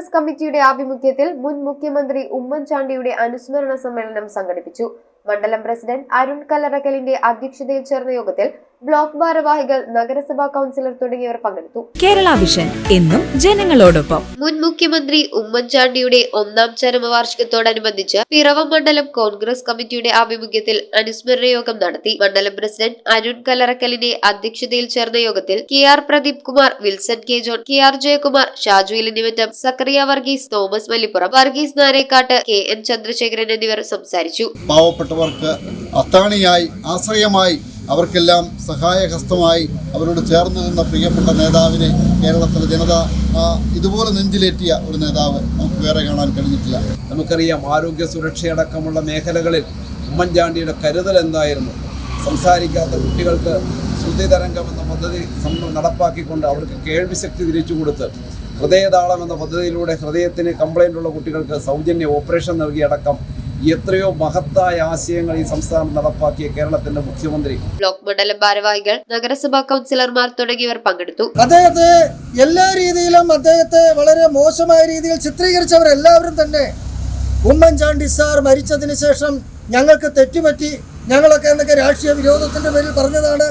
കോൺഗ്രസ് കമ്മിറ്റിയുടെ ആഭിമുഖ്യത്തിൽ മുൻ മുഖ്യമന്ത്രി ഉമ്മൻചാണ്ടിയുടെ അനുസ്മരണ സമ്മേളനം സംഘടിപ്പിച്ചു. മണ്ഡലം പ്രസിഡന്റ് അരുൺ കല്ലറക്കലിന്റെ അധ്യക്ഷതയിൽ ചേർന്ന യോഗത്തിൽ ബ്ലോക്ക് ഭാരവാഹികൾ, നഗരസഭാ കൌൺസിലർ തുടങ്ങിയവർ പങ്കെടുത്തു. കേരള വിഷൻ എന്നും ജനങ്ങളോടൊപ്പം. മുൻ മുഖ്യമന്ത്രി ഉമ്മൻചാണ്ടിയുടെ 1ാം ചരമവാർഷികത്തോടനുബന്ധിച്ച് പിറവം മണ്ഡലം കോൺഗ്രസ് കമ്മിറ്റിയുടെ ആഭിമുഖ്യത്തിൽ അനുസ്മരണ യോഗം നടത്തി. മണ്ഡലം പ്രസിഡന്റ് അരുൺ കല്ലറക്കലിന്റെ അധ്യക്ഷതയിൽ ചേർന്ന യോഗത്തിൽ KR Pradeep Kumar, Wilson K John, KR Jayakumar, Shaju Elanjimattam, Zacharia Varghese, Thomas Mallippuram, Varghese Narekkattu, KN Chandrasekharan എന്നിവർ സംസാരിച്ചു. പാവപ്പെട്ടവർക്ക് അത്താണിയായി, ആശ്രയമായി, അവർക്കെല്ലാം സഹായഹസ്തമായി അവരോട് ചേർന്ന് നിന്ന പ്രിയപ്പെട്ട നേതാവിനെ കേരളത്തിലെ ജനത ഇതുപോലെ നെഞ്ചിലേറ്റിയ ഒരു നേതാവ് നമുക്ക് വേറെ കാണാൻ കഴിഞ്ഞിട്ടില്ല. നമുക്കറിയാം, ആരോഗ്യ സുരക്ഷയടക്കമുള്ള മേഖലകളിൽ ഉമ്മൻചാണ്ടിയുടെ കരുതൽ എന്തായിരുന്നു. സംസാരിക്കാത്ത കുട്ടികൾക്ക് ശ്രുതി തരംഗം എന്ന പദ്ധതി നടപ്പാക്കിക്കൊണ്ട് അവർക്ക് കേൾവിശക്തി തിരിച്ചു കൊടുത്ത് ഹൃദയതാളം എന്ന പദ്ധതിയിലൂടെ ഹൃദയത്തിന് കംപ്ലൈൻ്റ് ഉള്ള കുട്ടികൾക്ക് സൗജന്യ ഓപ്പറേഷൻ നൽകിയടക്കം എത്രയോ മഹത്തായ ആശയങ്ങൾ ഈ സംസ്ഥാനം നടപ്പാക്കിയ കേരളത്തിന്റെ മുഖ്യമന്ത്രി. ബ്ലോക്ക് മണ്ഡലം ഭാരവാഹികൾ, നഗരസഭാ കൌൺസിലർമാർ തുടങ്ങിയവർ പങ്കെടുത്തു. അദ്ദേഹത്തെ എല്ലാ രീതിയിലും വളരെ മോശമായ രീതിയിൽ ചിത്രീകരിച്ചവരെല്ലാവരും തന്നെ ഉമ്മൻചാണ്ടി സാർ മരിച്ചതിന് ശേഷം ഞങ്ങൾക്ക് തെറ്റുപറ്റി, ഞങ്ങളൊക്കെ എന്നൊക്കെ രാഷ്ട്രീയ വിരോധത്തിന്റെ പേരിൽ പറഞ്ഞതാണ്,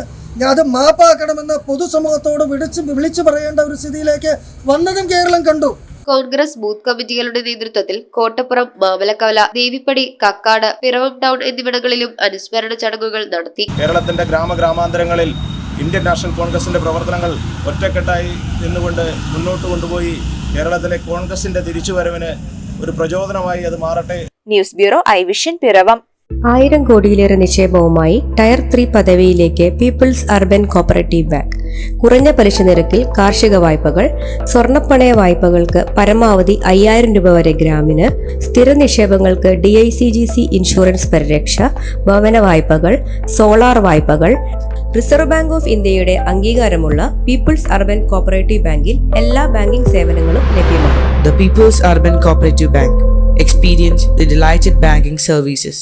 അത് മാപ്പാക്കണമെന്ന് പൊതുസമൂഹത്തോട് വിളിച്ചു പറയേണ്ട ഒരു സ്ഥിതിയിലേക്ക് വന്നതും കേരളം കണ്ടു. കോൺഗ്രസ് ബൂത്ത് കമ്മിറ്റികളുടെ നേതൃത്വത്തിൽ കോട്ടപ്പുറം, മാമലക്കവല, ദേവിപ്പടി, കക്കാട്, പിറവം ടൗൺ എന്നിവിടങ്ങളിലും അനുസ്മരണ ചടങ്ങുകൾ നടത്തി. കേരളത്തിന്റെ ഗ്രാമഗ്രാമാന്തരങ്ങളിൽ ഇന്ത്യൻ നാഷണൽ കോൺഗ്രസിന്റെ പ്രവർത്തനങ്ങൾ ഒറ്റക്കെട്ടായി നിന്നുകൊണ്ട് മുന്നോട്ട് കൊണ്ടുപോയി കേരളത്തിലെ കോൺഗ്രസിന്റെ തിരിച്ചുവരവിന് ഒരു പ്രചോദനമായി അത് മാറട്ടെ. News bureau, I vision, Piravam. 1000 കോടിയിലേറെ നിക്ഷേപവുമായി ടയർ 3 പദവിയിലേക്ക് പീപ്പിൾസ് അർബൻ കോപ്പറേറ്റീവ് ബാങ്ക്. കുറഞ്ഞ പലിശ നിരക്കിൽ കാർഷിക വായ്പകൾ, സ്വർണ്ണപ്പണയ വായ്പകൾക്ക് പരമാവധി 5000 രൂപ വരെ ഗ്രാമിന്, സ്ഥിര നിക്ഷേപങ്ങൾക്ക് DICGC ഇൻഷുറൻസ് പരിരക്ഷ, ഭവന വായ്പകൾ, സോളാർ വായ്പകൾ. റിസർവ് ബാങ്ക് ഓഫ് ഇന്ത്യയുടെ അംഗീകാരമുള്ള പീപ്പിൾസ് അർബൻ കോപ്പറേറ്റീവ് ബാങ്കിൽ എല്ലാ ബാങ്കിംഗ് സേവനങ്ങളും ലഭ്യമാണ്. The People's Urban Cooperative Bank. Experience the delighted banking services.